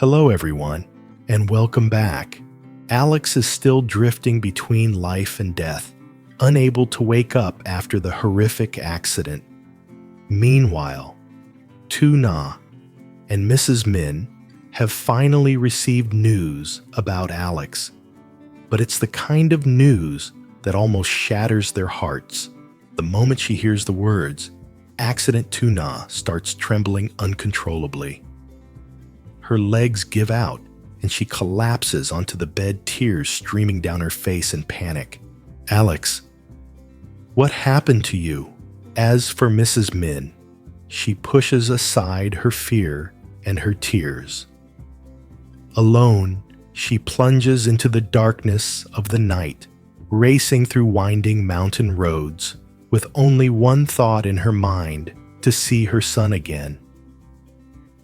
Hello everyone, and welcome back. Alex is still drifting between life and death, unable to wake up after the horrific accident. Meanwhile, Tuna and Mrs. Min have finally received news about Alex, but it's the kind of news that almost shatters their hearts. The moment she hears the words, Accident Tuna starts trembling uncontrollably. Her legs give out, and she collapses onto the bed, tears streaming down her face in panic. Alex, what happened to you? As for Mrs. Min, she pushes aside her fear and her tears. Alone, she plunges into the darkness of the night, racing through winding mountain roads, with only one thought in her mind: to see her son again.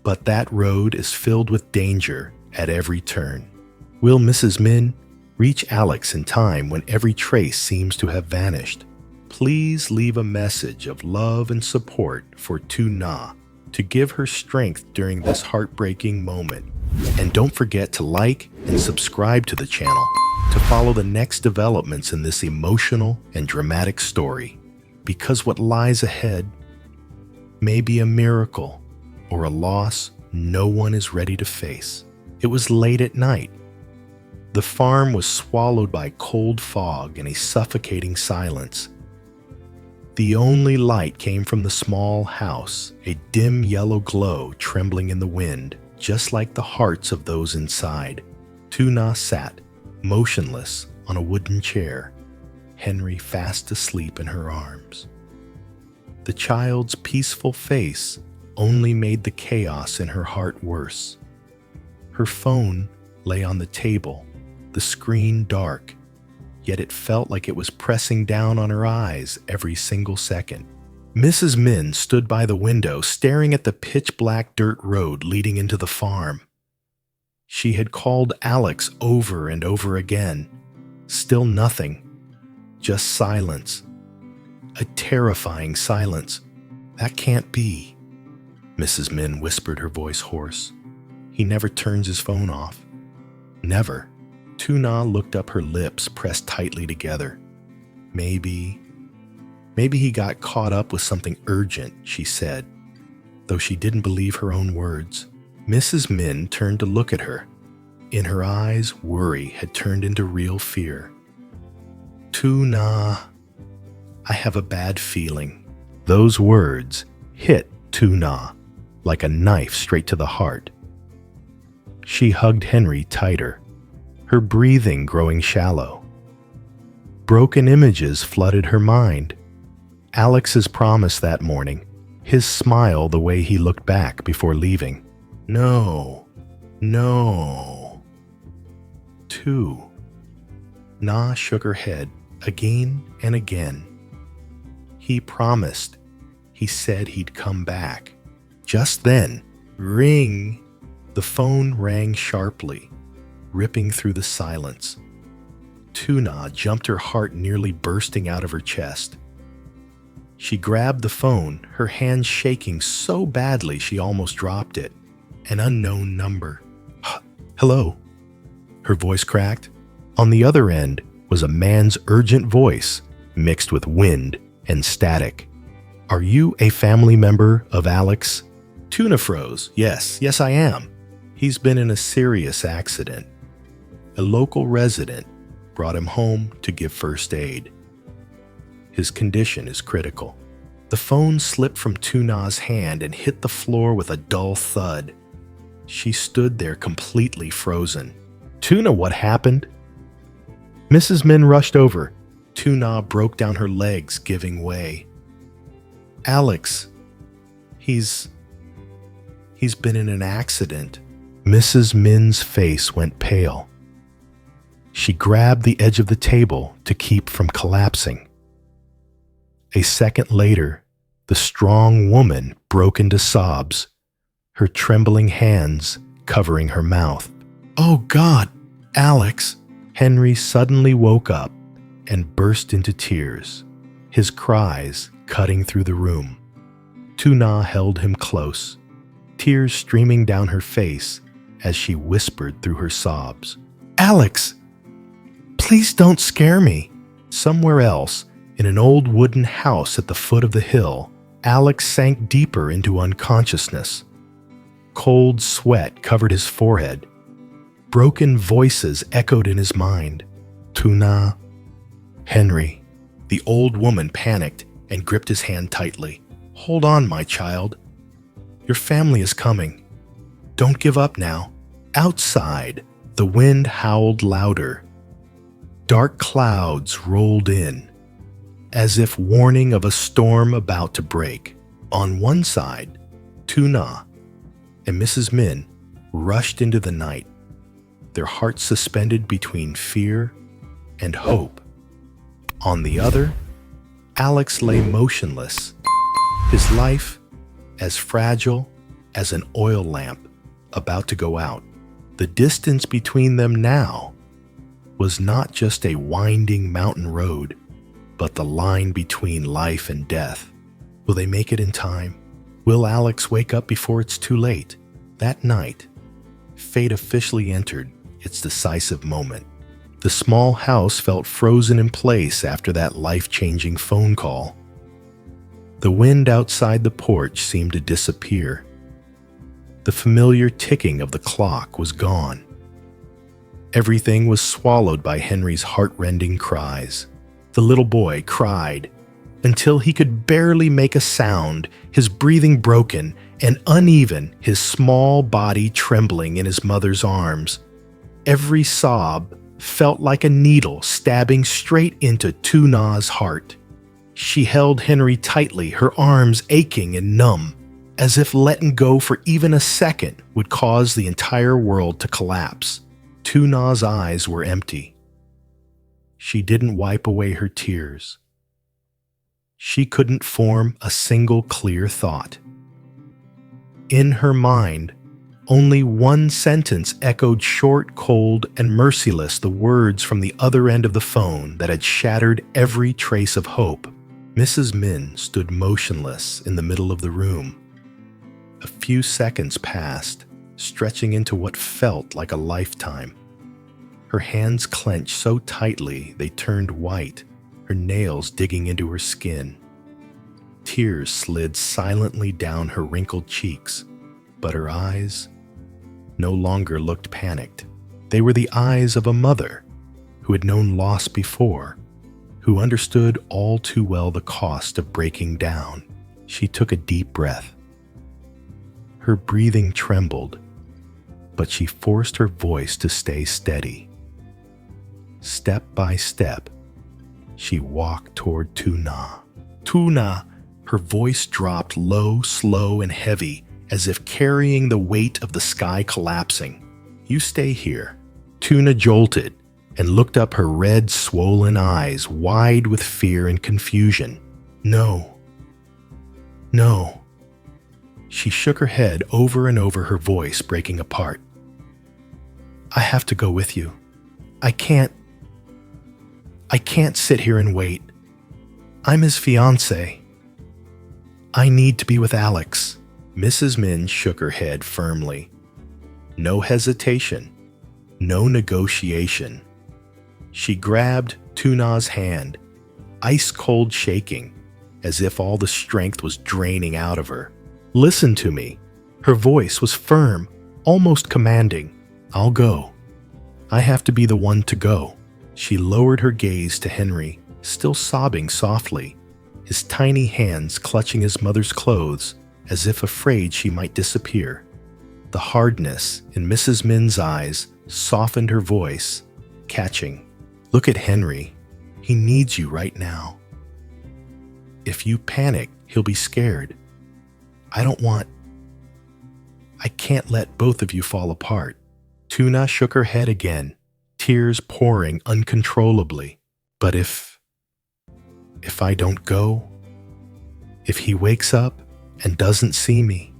But that road is filled with danger at every turn. Will Mrs. Min reach Alex in time when every trace seems to have vanished? Please leave a message of love and support for Tuna to give her strength during this heartbreaking moment. And don't forget to like and subscribe to the channel to follow the next developments in this emotional and dramatic story. Because what lies ahead may be a miracle or a loss no one is ready to face. It was late at night. The farm was swallowed by cold fog and a suffocating silence. The only light came from the small house, a dim yellow glow trembling in the wind, just like the hearts of those inside. Tuna sat, motionless, on a wooden chair, Henry fast asleep in her arms. The child's peaceful face only made the chaos in her heart worse. Her phone lay on the table, the screen dark, yet it felt like it was pressing down on her eyes every single second. Mrs. Min stood by the window, staring at the pitch-black dirt road leading into the farm. She had called Alex over and over again. Still nothing. Just silence. A terrifying silence. That can't be. Mrs. Min whispered, her voice hoarse. He never turns his phone off. Never. Tuna looked up, her lips pressed tightly together. Maybe he got caught up with something urgent, she said, though she didn't believe her own words. Mrs. Min turned to look at her. In her eyes, worry had turned into real fear. Tuna, I have a bad feeling. Those words hit Tuna like a knife straight to the heart. She hugged Henry tighter, her breathing growing shallow. Broken images flooded her mind. Alex's promise that morning, his smile, the way he looked back before leaving. No. Na shook her head again and again. He promised. He said he'd come back. Just then, ring! The phone rang sharply, ripping through the silence. Tuna jumped, her heart nearly bursting out of her chest. She grabbed the phone, her hand shaking so badly she almost dropped it. An unknown number. Hello? Her voice cracked. On the other end was a man's urgent voice, mixed with wind and static. Are you a family member of Alex? Tuna froze. Yes, I am. He's been in a serious accident. A local resident brought him home to give first aid. His condition is critical. The phone slipped from Tuna's hand and hit the floor with a dull thud. She stood there completely frozen. Tuna, what happened? Mrs. Min rushed over. Tuna broke down, her legs giving way. Alex, he's been in an accident. Mrs. Min's face went pale. She grabbed the edge of the table to keep from collapsing. A second later, the strong woman broke into sobs, her trembling hands covering her mouth. Oh God, Alex! Henry suddenly woke up and burst into tears, his cries cutting through the room. Tuna held him close, tears streaming down her face as she whispered through her sobs, "Alex, please don't scare me." Somewhere else, in an old wooden house at the foot of the hill, Alex sank deeper into unconsciousness. Cold sweat covered his forehead. Broken voices echoed in his mind. "Tuna, Henry." The old woman panicked and gripped his hand tightly. "Hold on, my child. Your family is coming. Don't give up now." Outside, the wind howled louder. Dark clouds rolled in, as if warning of a storm about to break. On one side, Tuna and Mrs. Min rushed into the night, their hearts suspended between fear and hope. On the other, Alex lay motionless, his life as fragile as an oil lamp about to go out. The distance between them now was not just a winding mountain road, but the line between life and death. Will they make it in time? Will Alex wake up before it's too late? That night, fate officially entered its decisive moment. The small house felt frozen in place after that life-changing phone call. The wind outside the porch seemed to disappear. The familiar ticking of the clock was gone. Everything was swallowed by Henry's heart-rending cries. The little boy cried until he could barely make a sound, his breathing broken and uneven, his small body trembling in his mother's arms. Every sob felt like a needle stabbing straight into Tuna's heart. She held Henry tightly, her arms aching and numb, as if letting go for even a second would cause the entire world to collapse. Tuna's eyes were empty. She didn't wipe away her tears. She couldn't form a single clear thought. In her mind, only one sentence echoed short, cold, and merciless, the words from the other end of the phone that had shattered every trace of hope. Mrs. Min stood motionless in the middle of the room. A few seconds passed, stretching into what felt like a lifetime. Her hands clenched so tightly they turned white, her nails digging into her skin. Tears slid silently down her wrinkled cheeks, but her eyes no longer looked panicked. They were the eyes of a mother who had known loss before, who understood all too well the cost of breaking down. She took a deep breath. Her breathing trembled, but she forced her voice to stay steady. Step by step, she walked toward Tuna. "Tuna!" Her voice dropped low, slow, and heavy, as if carrying the weight of the sky collapsing. "You stay here." Tuna jolted and looked up, her red, swollen eyes wide with fear and confusion. "No. No." She shook her head over and over, her voice breaking apart. "I have to go with you. I can't sit here and wait. I'm his fiancée. I need to be with Alex." Mrs. Min shook her head firmly. No hesitation, no negotiation. She grabbed Tuna's hand, ice-cold shaking, as if all the strength was draining out of her. "Listen to me." Her voice was firm, almost commanding. "I'll go. I have to be the one to go." She lowered her gaze to Henry, still sobbing softly, his tiny hands clutching his mother's clothes as if afraid she might disappear. The hardness in Mrs. Min's eyes softened her voice, catching. "Look at Henry. He needs you right now. If you panic, he'll be scared. I can't let both of you fall apart." Tuna shook her head again, tears pouring uncontrollably. "But if I don't go, if he wakes up and doesn't see me,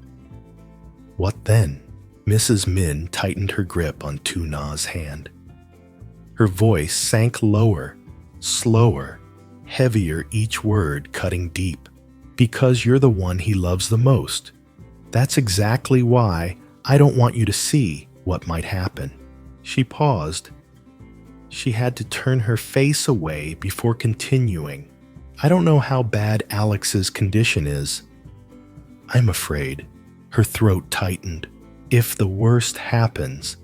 what then?" Mrs. Min tightened her grip on Tuna's hand. Her voice sank lower, slower, heavier, each word cutting deep. "Because you're the one he loves the most. That's exactly why I don't want you to see what might happen. She paused. She had to turn her face away before continuing. I don't know how bad Alex's condition is. I'm afraid. Her throat tightened. If the worst happens,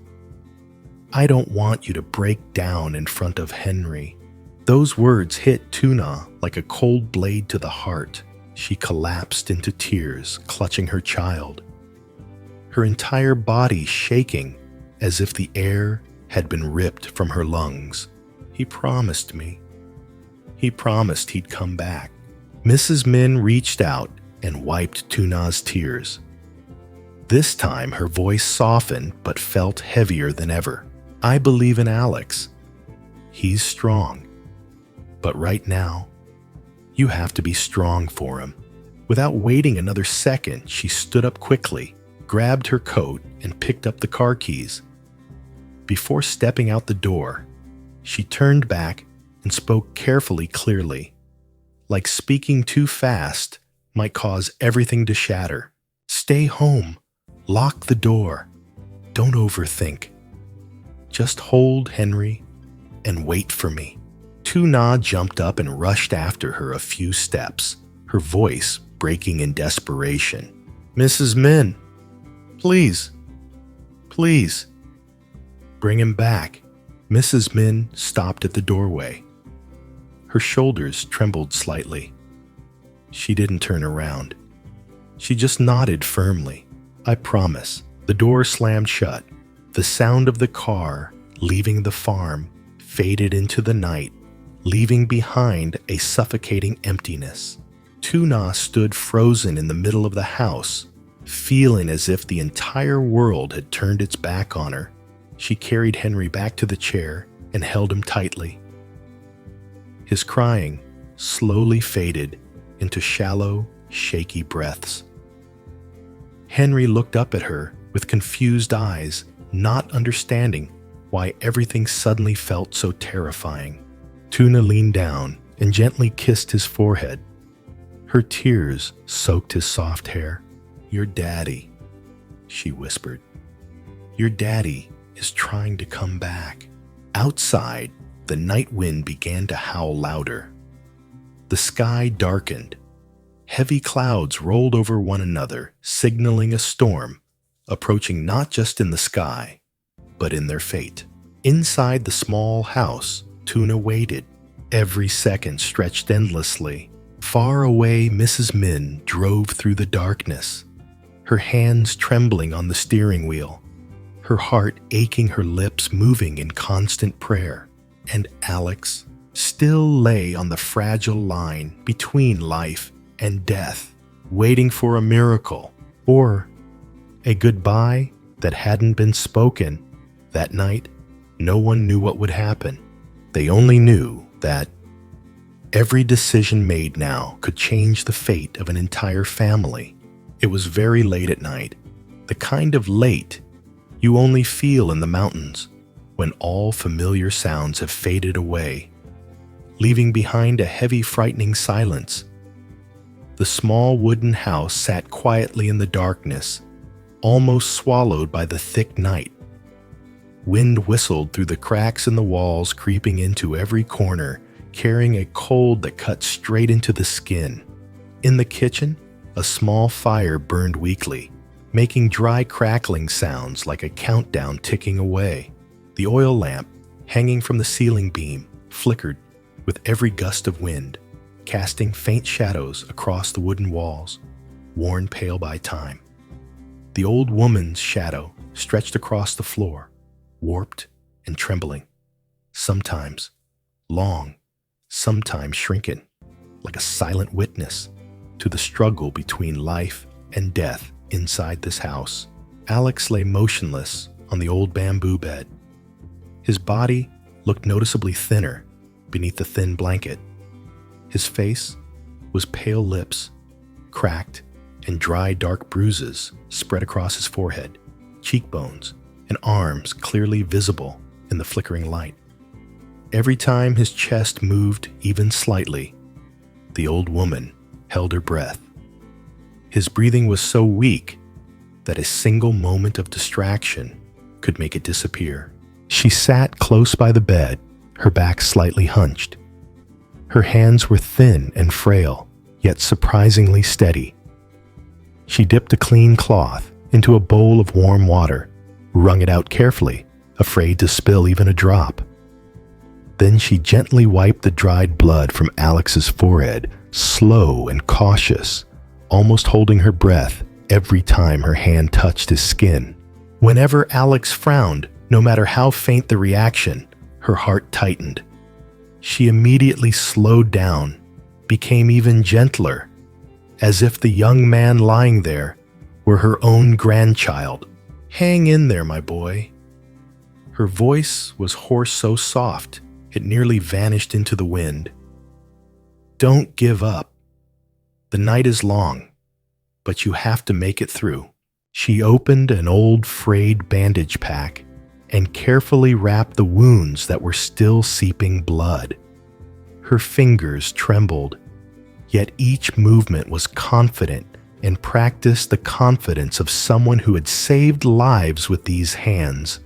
I don't want you to break down in front of Henry. Those words hit Tuna like a cold blade to the heart. She collapsed into tears, clutching her child, her entire body shaking as if the air had been ripped from her lungs. He promised me. He promised he'd come back. Mrs. Min reached out and wiped Tuna's tears. This time her voice softened but felt heavier than ever. I believe in Alex. He's strong. But right now, you have to be strong for him. Without waiting another second, she stood up quickly, grabbed her coat, and picked up the car keys. Before stepping out the door, she turned back and spoke carefully, clearly. Like speaking too fast might cause everything to shatter. Stay home. Lock the door. Don't overthink. Just hold Henry and wait for me. Tuna jumped up and rushed after her a few steps, her voice breaking in desperation. Mrs. Min, please, please, bring him back. Mrs. Min stopped at the doorway. Her shoulders trembled slightly. She didn't turn around. She just nodded firmly. I promise. The door slammed shut. The sound of the car leaving the farm faded into the night, leaving behind a suffocating emptiness. Tuna stood frozen in the middle of the house, feeling as if the entire world had turned its back on her. She carried Henry back to the chair and held him tightly. His crying slowly faded into shallow, shaky breaths. Henry looked up at her with confused eyes, not understanding why everything suddenly felt so terrifying. Tuna leaned down and gently kissed his forehead. Her tears soaked his soft hair. Your daddy, she whispered. Your daddy is trying to come back. Outside, the night wind began to howl louder. The sky darkened. Heavy clouds rolled over one another, signaling a storm, approaching not just in the sky, but in their fate. Inside the small house, Tuna waited. Every second stretched endlessly. Far away, Mrs. Min drove through the darkness, her hands trembling on the steering wheel, her heart aching, her lips moving in constant prayer. And Alex still lay on the fragile line between life and death, waiting for a miracle or a goodbye that hadn't been spoken. That night, no one knew what would happen. They only knew that every decision made now could change the fate of an entire family. It was very late at night, the kind of late you only feel in the mountains when all familiar sounds have faded away, leaving behind a heavy, frightening silence. The small wooden house sat quietly in the darkness, almost swallowed by the thick night. Wind whistled through the cracks in the walls, creeping into every corner, carrying a cold that cut straight into the skin. In the kitchen, a small fire burned weakly, making dry crackling sounds like a countdown ticking away. The oil lamp, hanging from the ceiling beam, flickered with every gust of wind, casting faint shadows across the wooden walls, worn pale by time. The old woman's shadow stretched across the floor, warped and trembling, sometimes long, sometimes shrinking, like a silent witness to the struggle between life and death inside this house. Alex lay motionless on the old bamboo bed. His body looked noticeably thinner beneath the thin blanket. His face was pale lips, cracked, and dry dark bruises spread across his forehead, cheekbones, and arms clearly visible in the flickering light. Every time his chest moved even slightly, the old woman held her breath. His breathing was so weak that a single moment of distraction could make it disappear. She sat close by the bed, her back slightly hunched. Her hands were thin and frail, yet surprisingly steady. She dipped a clean cloth into a bowl of warm water, wrung it out carefully, afraid to spill even a drop. Then she gently wiped the dried blood from Alex's forehead, slow and cautious, almost holding her breath every time her hand touched his skin. Whenever Alex frowned, no matter how faint the reaction, her heart tightened. She immediately slowed down, became even gentler, as if the young man lying there were her own grandchild. "Hang in there, my boy." Her voice was hoarse, so soft it nearly vanished into the wind. "Don't give up. The night is long, but you have to make it through." She opened an old frayed bandage pack and carefully wrapped the wounds that were still seeping blood. Her fingers trembled, yet each movement was confident and practiced the confidence of someone who had saved lives with these hands,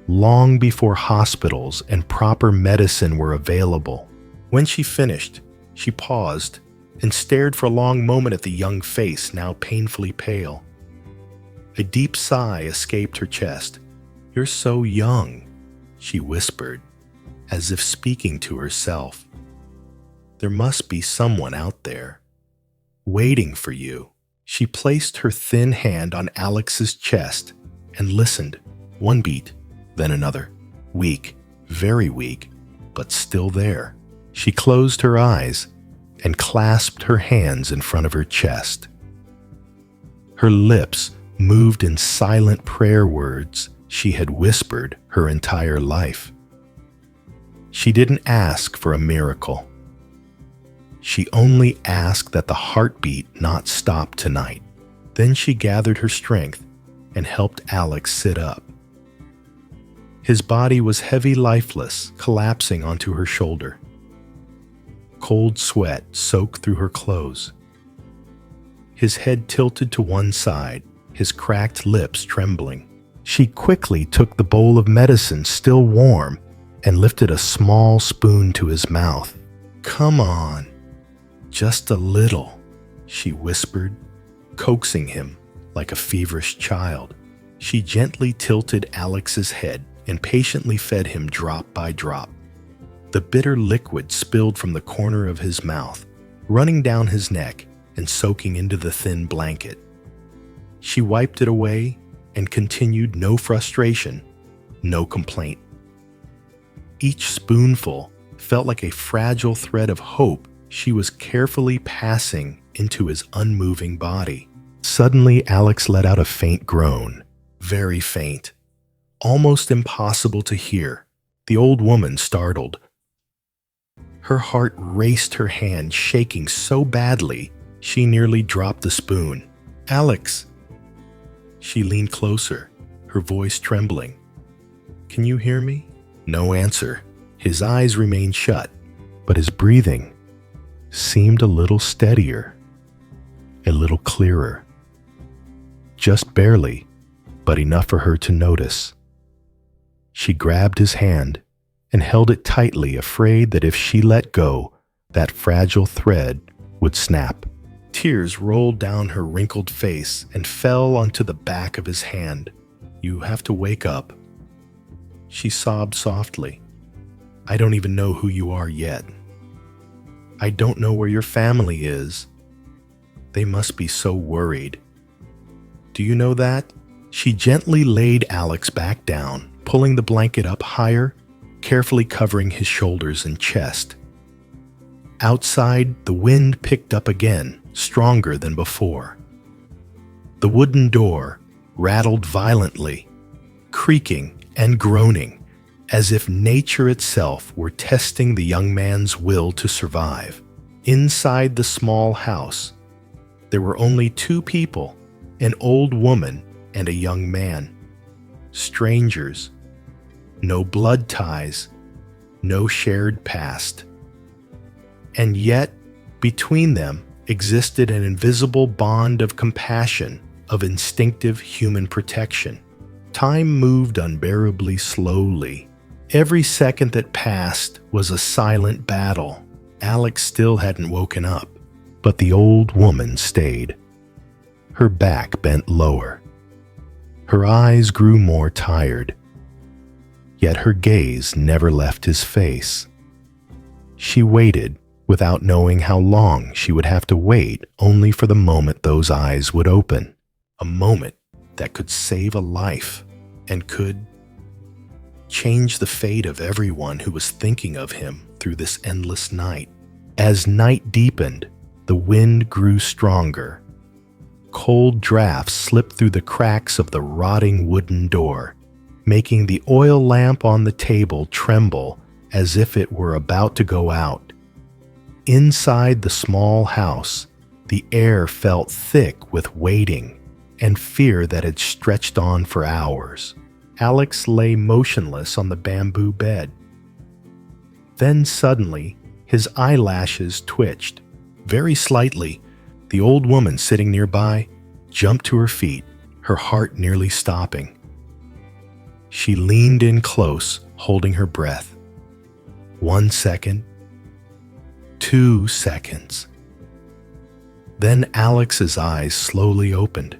long before hospitals and proper medicine were available. When she finished, she paused and stared for a long moment at the young face, now painfully pale. A deep sigh escaped her chest. "You're so young," she whispered, as if speaking to herself. "There must be someone out there, waiting for you." She placed her thin hand on Alex's chest and listened, one beat, then another. Weak, very weak, but still there. She closed her eyes and clasped her hands in front of her chest. Her lips moved in silent prayer words she had whispered her entire life. She didn't ask for a miracle. She only asked that the heartbeat not stop tonight. Then she gathered her strength and helped Alex sit up. His body was heavy, lifeless, collapsing onto her shoulder. Cold sweat soaked through her clothes. His head tilted to one side, his cracked lips trembling. She quickly took the bowl of medicine, still warm, and lifted a small spoon to his mouth. "Come on, just a little," she whispered, coaxing him like a feverish child. She gently tilted Alex's head and patiently fed him drop by drop. The bitter liquid spilled from the corner of his mouth, running down his neck and soaking into the thin blanket. She wiped it away and continued, no frustration, no complaint. Each spoonful felt like a fragile thread of hope she was carefully passing into his unmoving body. Suddenly, Alex let out a faint groan, very faint, almost impossible to hear. The old woman startled. Her heart raced, her hand shaking so badly she nearly dropped the spoon. "Alex!" She leaned closer, her voice trembling. "Can you hear me?" No answer. His eyes remained shut, but his breathing seemed a little steadier, a little clearer. Just barely, but enough for her to notice. She grabbed his hand and held it tightly, afraid that if she let go, that fragile thread would snap. Tears rolled down her wrinkled face and fell onto the back of his hand. "You have to wake up." She sobbed softly. "I don't even know who you are yet. I don't know where your family is. They must be so worried. Do you know that?" She gently laid Alex back down, pulling the blanket up higher, carefully covering his shoulders and chest. Outside, the wind picked up again, stronger than before. The wooden door rattled violently, creaking and groaning, as if nature itself were testing the young man's will to survive. Inside the small house, there were only two people, an old woman and a young man. Strangers. No blood ties, no shared past. And yet, between them existed an invisible bond of compassion, of instinctive human protection. Time moved unbearably slowly. Every second that passed was a silent battle. Alex still hadn't woken up, but the old woman stayed. Her back bent lower. Her eyes grew more tired. Yet her gaze never left his face. She waited without knowing how long she would have to wait, only for the moment those eyes would open. A moment that could save a life and could change the fate of everyone who was thinking of him through this endless night. As night deepened, the wind grew stronger. Cold drafts slipped through the cracks of the rotting wooden door, making the oil lamp on the table tremble as if it were about to go out. Inside the small house, the air felt thick with waiting and fear that had stretched on for hours. Alex lay motionless on the bamboo bed. Then suddenly, his eyelashes twitched. Very slightly, the old woman sitting nearby jumped to her feet, her heart nearly stopping. She leaned in close, holding her breath. 1 second, 2 seconds. Then Alex's eyes slowly opened.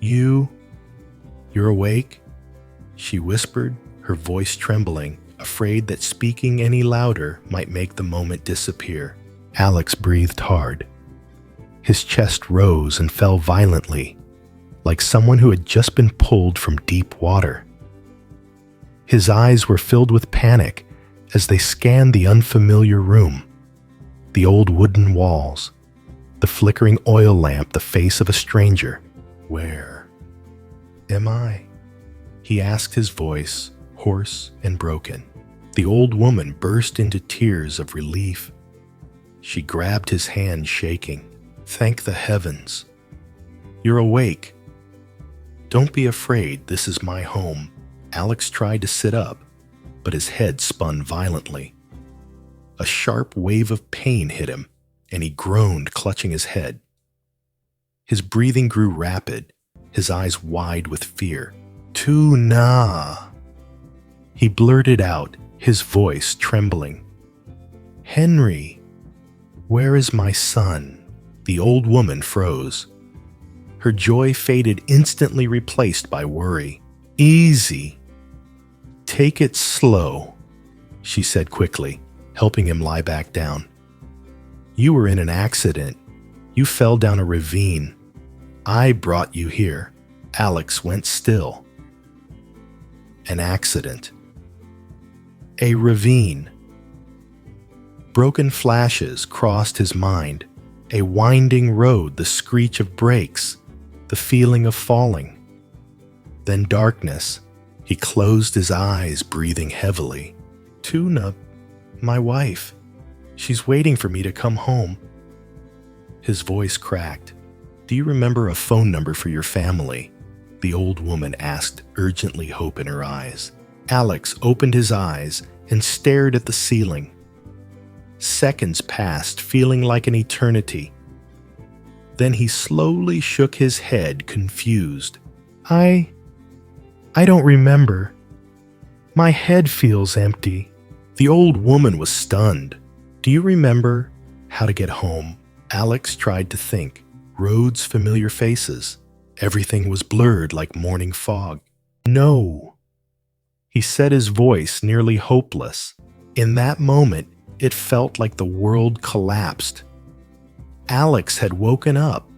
You're awake?" she whispered, her voice trembling, afraid that speaking any louder might make the moment disappear. Alex breathed hard. His chest rose and fell violently, like someone who had just been pulled from deep water. His eyes were filled with panic as they scanned the unfamiliar room, the old wooden walls, the flickering oil lamp, the face of a stranger. "Where am I?" he asked, his voice hoarse and broken. The old woman burst into tears of relief. She grabbed his hand, shaking. "Thank the heavens. You're awake. Don't be afraid, this is my home." Alex tried to sit up, but his head spun violently. A sharp wave of pain hit him, and he groaned, clutching his head. His breathing grew rapid, his eyes wide with fear. "Tuna!" he blurted out, his voice trembling. "Henry, where is my son?" The old woman froze. Her joy faded, instantly replaced by worry. "Easy. Take it slow," she said quickly, helping him lie back down. "You were in an accident. You fell down a ravine. I brought you here." Alex went still. An accident. A ravine. Broken flashes crossed his mind. A winding road, the screech of brakes, the feeling of falling. Then darkness. He closed his eyes, breathing heavily. "Tuna, my wife. She's waiting for me to come home." His voice cracked. "Do you remember a phone number for your family?" the old woman asked, urgently, hope in her eyes. Alex opened his eyes and stared at the ceiling. Seconds passed, feeling like an eternity. Then he slowly shook his head, confused. I don't remember. My head feels empty." The old woman was stunned. "Do you remember how to get home?" Alex tried to think. Roads, familiar faces. Everything was blurred like morning fog. "No," he said, his voice nearly hopeless. In that moment, it felt like the world collapsed. Alex had woken up,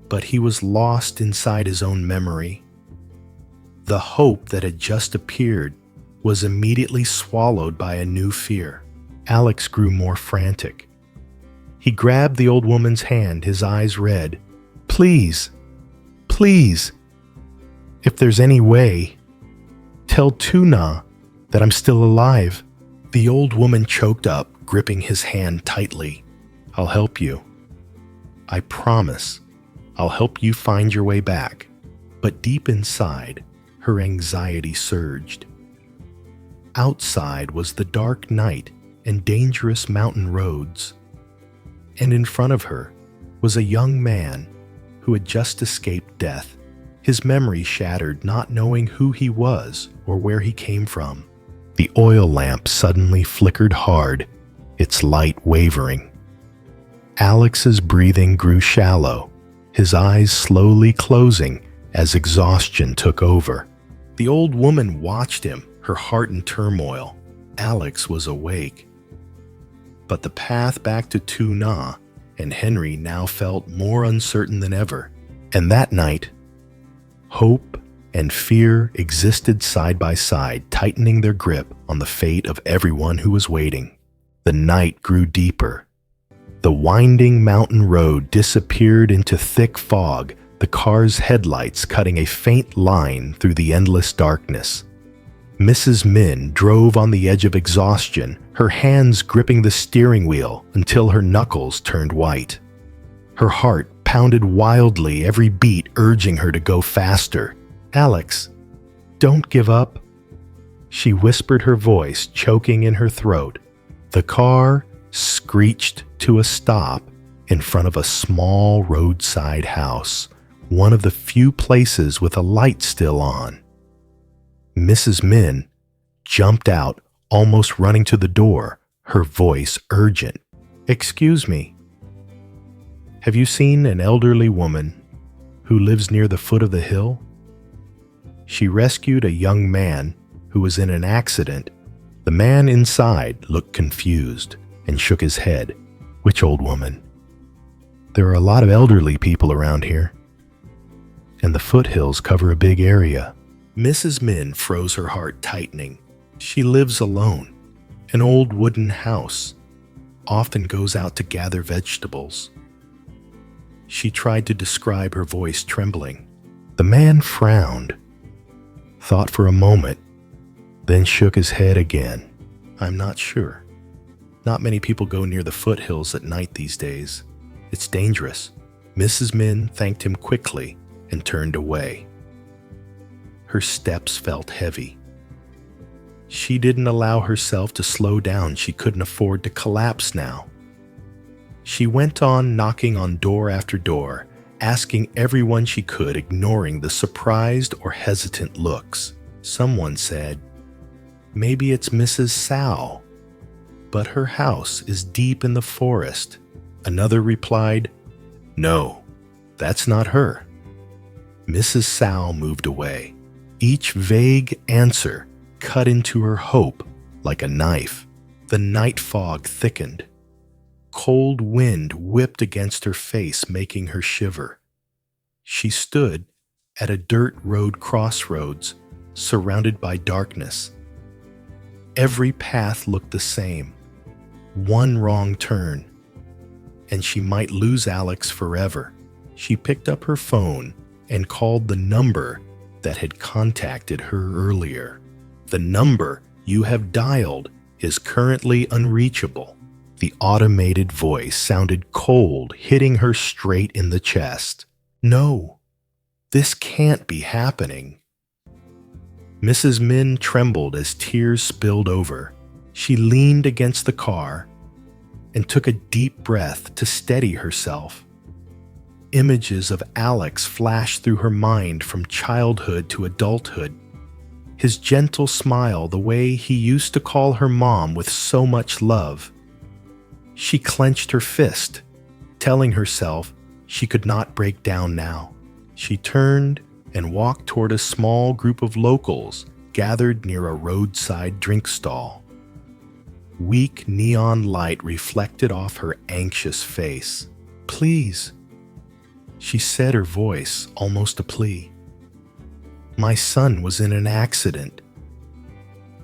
but he was lost inside his own memory. The hope that had just appeared was immediately swallowed by a new fear. Alex grew more frantic. He grabbed the old woman's hand, his eyes red. Please, if there's any way, tell Tuna that I'm still alive." The old woman choked up, gripping his hand tightly. "I'll help you. I promise. I'll help you find your way back." But deep inside, her anxiety surged. Outside was the dark night and dangerous mountain roads. And in front of her was a young man who had just escaped death. his memory shattered, not knowing who he was or where he came from. The oil lamp suddenly flickered hard, its light wavering. Alex's breathing grew shallow, his eyes slowly closing as exhaustion took over. The old woman watched him, her heart in turmoil. Alex was awake. But the path back to Tuna and Henry now felt more uncertain than ever. And that night, hope and fear existed side by side, tightening their grip on the fate of everyone who was waiting. The night grew deeper. The winding mountain road disappeared into thick fog, the car's headlights cutting a faint line through the endless darkness. Mrs. Min drove on the edge of exhaustion, her hands gripping the steering wheel until her knuckles turned white. Her heart pounded wildly, every beat urging her to go faster. "Alex, don't give up," she whispered, her voice choking in her throat. The car screeched to a stop in front of a small roadside house, one of the few places with a light still on. Mrs. Min jumped out, almost running to the door, her voice urgent. "Excuse me. Have you seen an elderly woman who lives near the foot of the hill?" She rescued a young man who was in an accident. The man inside looked confused and shook his head. "Which old woman? There are a lot of elderly people around here, and the foothills cover a big area." Mrs. Min froze, her heart tightening. She lives alone. An old wooden house. Often goes out to gather vegetables. She tried to describe, her voice trembling. The man frowned, thought for a moment, then shook his head again. "I'm not sure. Not many people go near the foothills at night these days. It's dangerous." Mrs. Min thanked him quickly and turned away. Her steps felt heavy. She didn't allow herself to slow down. She couldn't afford to collapse now. She went on knocking on door after door, asking everyone she could, ignoring the surprised or hesitant looks. Someone said, "Maybe it's Mrs. Sao, but her house is deep in the forest." Another replied, "No, that's not her." Mrs. Sao moved away. Each vague answer cut into her hope like a knife. The night fog thickened. Cold wind whipped against her face, making her shiver. She stood at a dirt road crossroads, surrounded by darkness. Every path looked the same. One wrong turn, and she might lose Alex forever. She picked up her phone and called the number that had contacted her earlier. "The number you have dialed is currently unreachable." The automated voice sounded cold, hitting her straight in the chest. "No, this can't be happening." Mrs. Min trembled as tears spilled over. She leaned against the car and took a deep breath to steady herself. Images of Alex flashed through her mind from childhood to adulthood. His gentle smile, the way he used to call her mom with so much love. She clenched her fist, telling herself she could not break down now. She turned and walked toward a small group of locals gathered near a roadside drink stall. Weak neon light reflected off her anxious face. "Please," she said, her voice almost a plea. "My son was in an accident.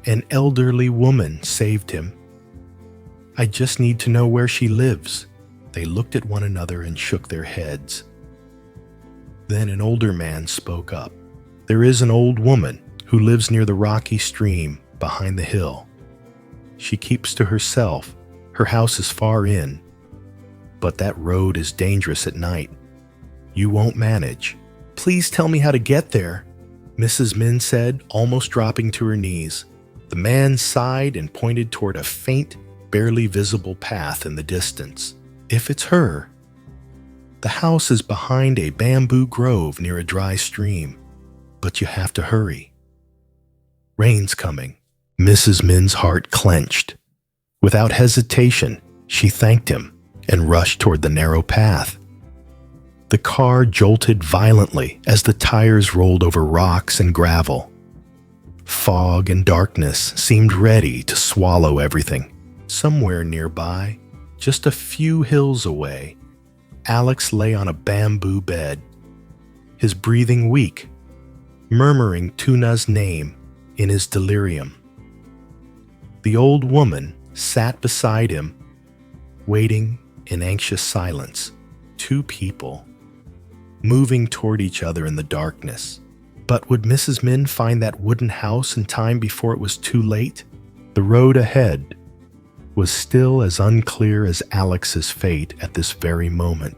An elderly woman saved him. I just need to know where she lives." They looked at one another and shook their heads. Then an older man spoke up. "There is an old woman who lives near the rocky stream behind the hill. She keeps to herself. Her house is far in, but that road is dangerous at night. You won't manage. Please tell me how to get there," Mrs. Min said, almost dropping to her knees. The man sighed and pointed toward a faint, barely visible path in the distance. "If it's her, The house is behind a bamboo grove near a dry stream, but you have to hurry. Rain's coming. Mrs. Min's heart clenched. Without hesitation, she thanked him and rushed toward the narrow path. The car jolted violently as the tires rolled over rocks and gravel. Fog and darkness seemed ready to swallow everything. Somewhere nearby, just a few hills away, Alex lay on a bamboo bed, his breathing weak, murmuring Tuna's name in his delirium. The old woman sat beside him, waiting in anxious silence. Two people, moving toward each other in the darkness. But would Mrs. Min find that wooden house in time before it was too late? The road ahead was still as unclear as Alex's fate at this very moment.